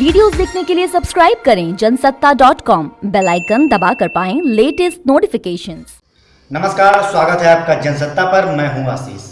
Videos देखने के लिए सब्सक्राइब करें जनसत्ता.com, बेल आइकन दबाकर पाएं लेटेस्ट नोटिफिकेशंस। नमस्कार, स्वागत है आपका जनसत्ता पर। मैं हूं आशीष।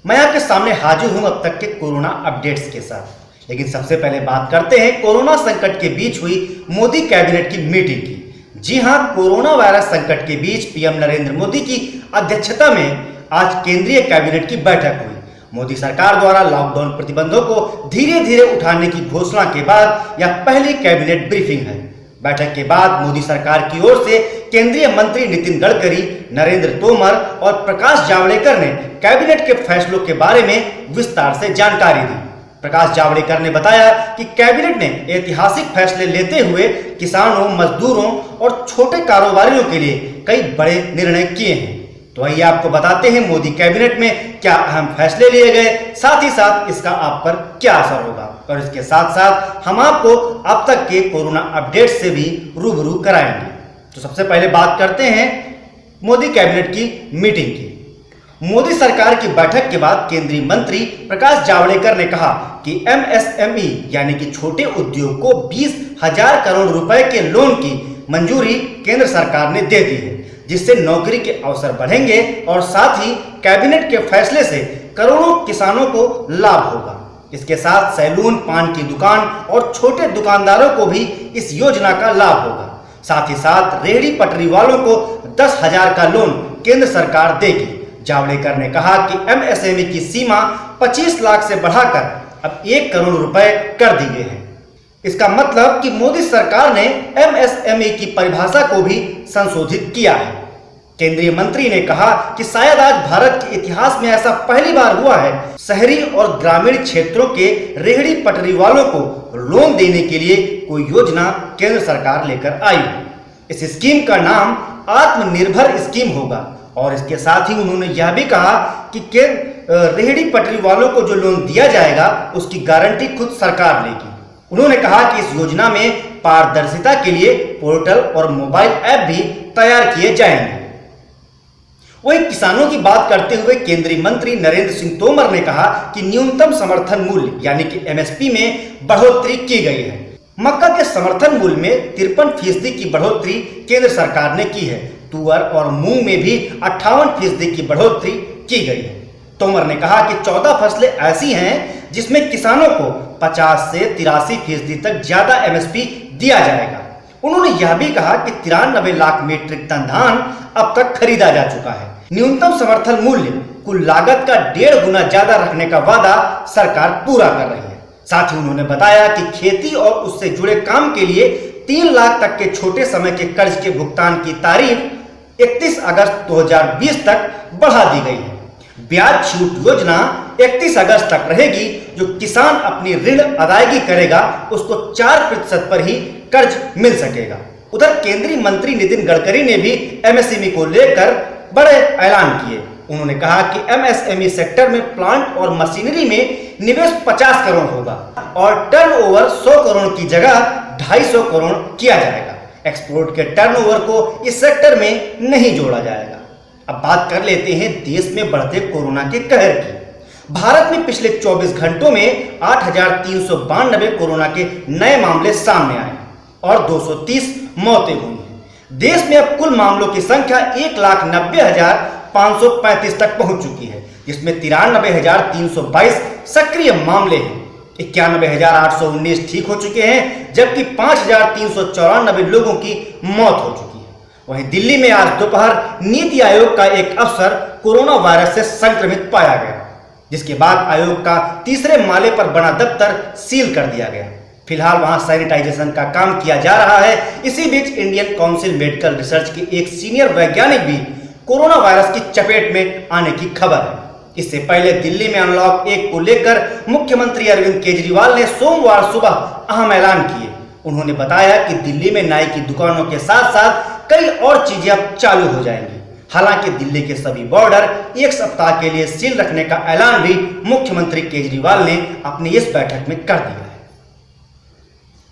मैं आपके सामने हाजिर हूं अब तक के कोरोना अपडेट्स के साथ। लेकिन सबसे पहले बात करते हैं कोरोना संकट के बीच हुई मोदी कैबिनेट की मीटिंग की। जी हां, कोरोना वायरस संकट के बीच पीएम नरेंद्र मोदी की अध्यक्षता में आज केंद्रीय कैबिनेट की बैठक हुई। मोदी सरकार द्वारा लॉकडाउन प्रतिबंधों को धीरे धीरे उठाने की घोषणा के बाद यह पहली कैबिनेट ब्रीफिंग है। बैठक के बाद मोदी सरकार की ओर से केंद्रीय मंत्री नितिन गडकरी, नरेंद्र तोमर और प्रकाश जावड़ेकर ने कैबिनेट के फैसलों के बारे में विस्तार से जानकारी दी। प्रकाश जावड़ेकर ने बताया कि कैबिनेट ने ऐतिहासिक फैसले लेते हुए किसानों, मजदूरों और छोटे कारोबारियों के लिए कई बड़े निर्णय किए हैं। तो आइए आपको बताते हैं मोदी कैबिनेट में क्या अहम फैसले लिए गए, साथ ही साथ इसका आप पर क्या असर होगा। और इसके साथ साथ हम आपको अब तक के कोरोना अपडेट से भी रूबरू कराएंगे। तो सबसे पहले बात करते हैं मोदी कैबिनेट की मीटिंग की। मोदी सरकार की बैठक के बाद केंद्रीय मंत्री प्रकाश जावड़ेकर ने कहा कि एमएसएमई यानी कि छोटे उद्योग को 20,000 करोड़ रुपए के लोन की मंजूरी केंद्र सरकार ने दे दी है, जिससे नौकरी के अवसर बढ़ेंगे और साथ ही कैबिनेट के फैसले से करोड़ों किसानों को लाभ होगा। इसके साथ सैलून, पान की दुकान और छोटे दुकानदारों को भी इस योजना का लाभ होगा। साथ ही साथ रेहड़ी पटरी वालों को 10,000 का लोन केंद्र सरकार देगी। जावड़ेकर ने कहा कि एमएसएमई की सीमा 25 लाख से बढ़ाकर अब 1 करोड़ रुपए कर दी गई है। इसका मतलब कि मोदी सरकार ने एमएसएमई की परिभाषा को भी संशोधित किया है। केंद्रीय मंत्री ने कहा कि शायद आज भारत के इतिहास में ऐसा पहली बार हुआ है, शहरी और ग्रामीण क्षेत्रों के रेहड़ी पटरी वालों को लोन देने के लिए कोई योजना केंद्र सरकार लेकर आई है। इस स्कीम का नाम आत्मनिर्भर स्कीम होगा। और इसके साथ ही उन्होंने यह भी कहा कि रेहड़ी पटरी वालों को जो लोन दिया जाएगा उसकी गारंटी खुद सरकार लेगी। उन्होंने कहा कि इस योजना में पारदर्शिता के लिए पोर्टल और मोबाइल ऐप भी तैयार किए जाएंगे। वहीं किसानों की बात करते हुए केंद्रीय मंत्री नरेंद्र सिंह तोमर ने कहा कि न्यूनतम समर्थन मूल्य यानी कि एमएसपी में बढ़ोतरी की गई है। मक्का के समर्थन मूल्य में 53% की बढ़ोतरी केंद्र सरकार ने की है। तुअर और मूंग में भी 58% की बढ़ोतरी की गई है। तोमर ने कहा कि 14 फसलें ऐसी हैं जिसमें किसानों को 50 से 83% तक ज्यादा एमएसपी दिया जाएगा। उन्होंने यह भी कहा कि 93 लाख मीट्रिक टन धान अब तक खरीदा जा चुका है। न्यूनतम समर्थन मूल्य कुल लागत का 1.5 गुना ज्यादा रखने का वादा सरकार पूरा कर रही है। साथ ही उन्होंने बताया कि खेती और उससे जुड़े काम के लिए 3 लाख तक के छोटे समय के कर्ज के भुगतान की तारीख 31 अगस्त 2020 तक बढ़ा दी गई है। ब्याज छूट योजना 31 अगस्त तक रहेगी। जो किसान अपनी ऋण अदायगी करेगा उसको 4% पर ही कर्ज मिल सकेगा। उधर केंद्रीय मंत्री नितिन गडकरी ने भी एमएसएमई को लेकर बड़े ऐलान किए। उन्होंने कहा कि एमएसएमई सेक्टर में प्लांट और मशीनरी में निवेश 50 करोड़ होगा और टर्नओवर 100 करोड़ की जगह 250 करोड़ किया जाएगा। एक्सपोर्ट के टर्नओवर को इस सेक्टर में नहीं जोड़ा जाएगा। अब बात कर लेते हैं देश में बढ़ते कोरोना के कहर की। भारत में पिछले 24 घंटों में 8,392 कोरोना के नए मामले सामने आए और 230 मौतें हुई हैं। देश में अब कुल मामलों की संख्या 1,90,535 तक पहुंच चुकी है, जिसमें 93,322 सक्रिय मामले हैं। 91,819 ठीक हो चुके हैं, जबकि 5,394 लोगों की मौत हो चुकी है। वहीं दिल्ली में आज दोपहर नीति आयोग का एक अफसर कोरोना वायरस से संक्रमित पाया गया, जिसके बाद आयोग का तीसरे माले पर बना दफ्तर सील कर दिया गया। फिलहाल वहां सैनिटाइजेशन का काम किया जा रहा है। इसी बीच इंडियन काउंसिल मेडिकल रिसर्च के एक सीनियर वैज्ञानिक भी कोरोना वायरस की चपेट में आने की खबर है। इससे पहले दिल्ली में अनलॉक 1 को लेकर मुख्यमंत्री अरविंद केजरीवाल ने सोमवार सुबह अहम ऐलान किए। उन्होंने बताया कि दिल्ली में नाई की दुकानों के साथ साथ कई और चीजें अब चालू हो जाएंगी। हालांकि दिल्ली के सभी बॉर्डर 1 सप्ताह के लिए सील रखने का ऐलान भी मुख्यमंत्री केजरीवाल ने अपनी इस बैठक में कर दिया है।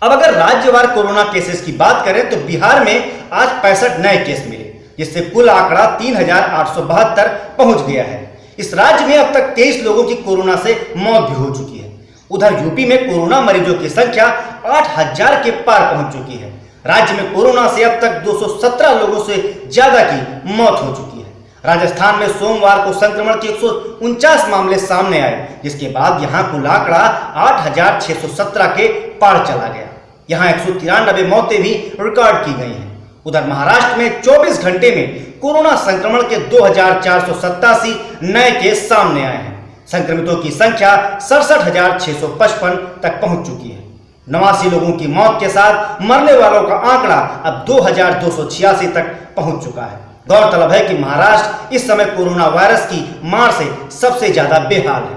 अब अगर राज्यवार कोरोना केसेस की बात करें तो बिहार में आज 65 नए केस मिले, जिससे कुल आंकड़ा 3,872 पहुंच गया है। इस राज्य में अब तक 23 लोगों की कोरोना से मौत भी हो चुकी है। उधर यूपी में कोरोना मरीजों की संख्या 8,000 के पार पहुंच चुकी है। राज्य में कोरोना से अब तक 217 लोगों से ज्यादा की मौत हो चुकी है। राजस्थान में सोमवार को संक्रमण के 149 मामले सामने आए, जिसके बाद यहां कुल आंकड़ा 8,617 के पार चला गया। यहां 193 मौतें भी रिकॉर्ड की गई हैं। उधर महाराष्ट्र में 24 घंटे में कोरोना संक्रमण के 2,487 नए केस सामने आए हैं। संक्रमितों की संख्या 67,655 तक पहुंच चुकी है। 89 लोगों की मौत के साथ मरने वालों का आंकड़ा अब 2,286 तक पहुंच चुका है। गौरतलब है कि महाराष्ट्र इस समय कोरोना वायरस की मार से सबसे ज्यादा बेहाल है।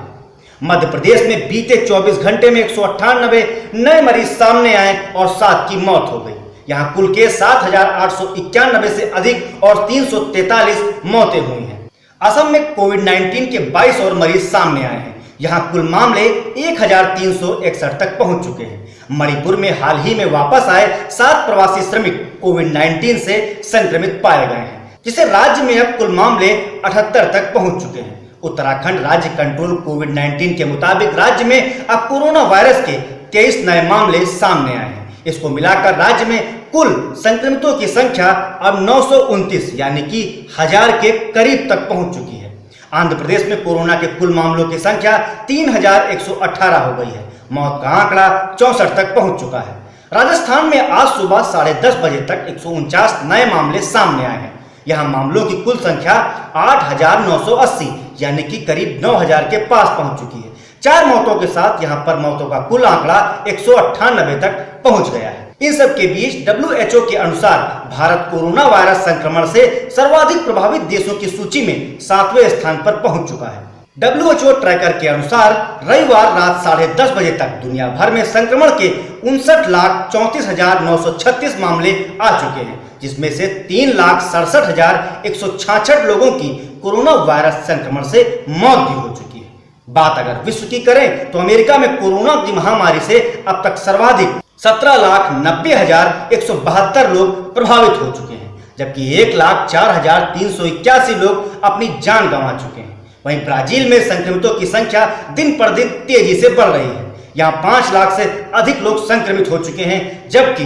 मध्य प्रदेश में बीते 24 घंटे में 198 नए मरीज सामने आए और 7 की मौत हो गई। यहां कुल केस 7,891 से अधिक और 343 मौतें हुई हैं। असम में कोविड-19 के 22 और मरीज सामने आए हैं। यहां कुल मामले 1,361 तक पहुंच चुके हैं। मणिपुर में हाल ही में वापस आए 7 प्रवासी श्रमिक कोविड-19 से संक्रमित पाए गए हैं, जिससे राज्य में अब कुल मामले 78 तक पहुंच चुके हैं। उत्तराखंड राज्य कंट्रोल कोविड-19 के मुताबिक राज्य में अब कोरोना वायरस के 23 नए मामले सामने आए हैं। इसको मिलाकर राज्य में कुल संक्रमितों की संख्या अब 929 यानी कि 1000 के करीब तक पहुंच चुकी है। आंध्र प्रदेश में कोरोना के कुल मामलों की संख्या 3,118 हो गई है। मौत का आंकड़ा 64 तक पहुंच चुका है। राजस्थान में आज सुबह 10:30 बजे तक 149 नए मामले सामने आए हैं। यहां मामलों की कुल संख्या 8,980 यानी कि करीब 9,000 के पास पहुंच चुकी है। 4 मौतों के साथ यहां पर मौतों का कुल आंकड़ा 198 तक पहुंच गया है। इन सब के बीच WHO के अनुसार भारत कोरोना वायरस संक्रमण से सर्वाधिक प्रभावित देशों की सूची में 7वें स्थान पर पहुंच चुका है। WHO ट्रैकर के अनुसार रविवार रात 10:30 बजे तक दुनिया भर में संक्रमण के 59,34,936 मामले आ चुके हैं, जिसमें से 3,67,166 लोगों की कोरोना वायरस संक्रमण से मौत भी हो चुकी है। बात अगर विश्व की करें तो अमेरिका में कोरोना की महामारी से अब तक सर्वाधिक 17,90,172 लोग प्रभावित हो चुके हैं, जबकि 1,04,381 लोग अपनी जान गंवा चुके हैं। वहीं ब्राजील में संक्रमितों की संख्या दिन पर दिन तेजी से बढ़ रही है। यहां 5 लाख से अधिक लोग संक्रमित हो चुके हैं, जबकि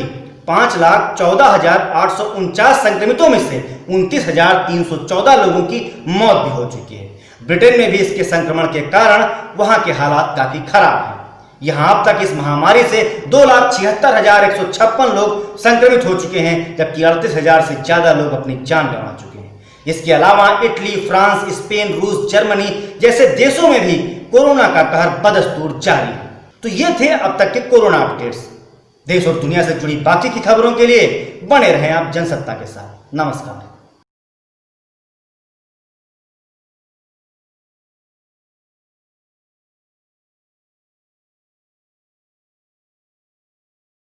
5,14,849 संक्रमितों में से 29,314 लोगों की मौत भी हो चुकी है। ब्रिटेन में भी इसके संक्रमण के कारण वहां के हालात काफी खराब हैं। यहां अब तक इस महामारी से 2,76,156 लोग संक्रमित हो चुके हैं, जबकि 38,000 से ज्यादा लोग अपनी जान गंवा चुके हैं। इसके अलावा इटली, फ्रांस, स्पेन, रूस, जर्मनी जैसे देशों में भी कोरोना का कहर बदस्तूर जारी है। तो ये थे अब तक के कोरोना अपडेट्स। देश और दुनिया से जुड़ी बाकी की खबरों के लिए बने रहें आप जनसत्ता के साथ। नमस्कार।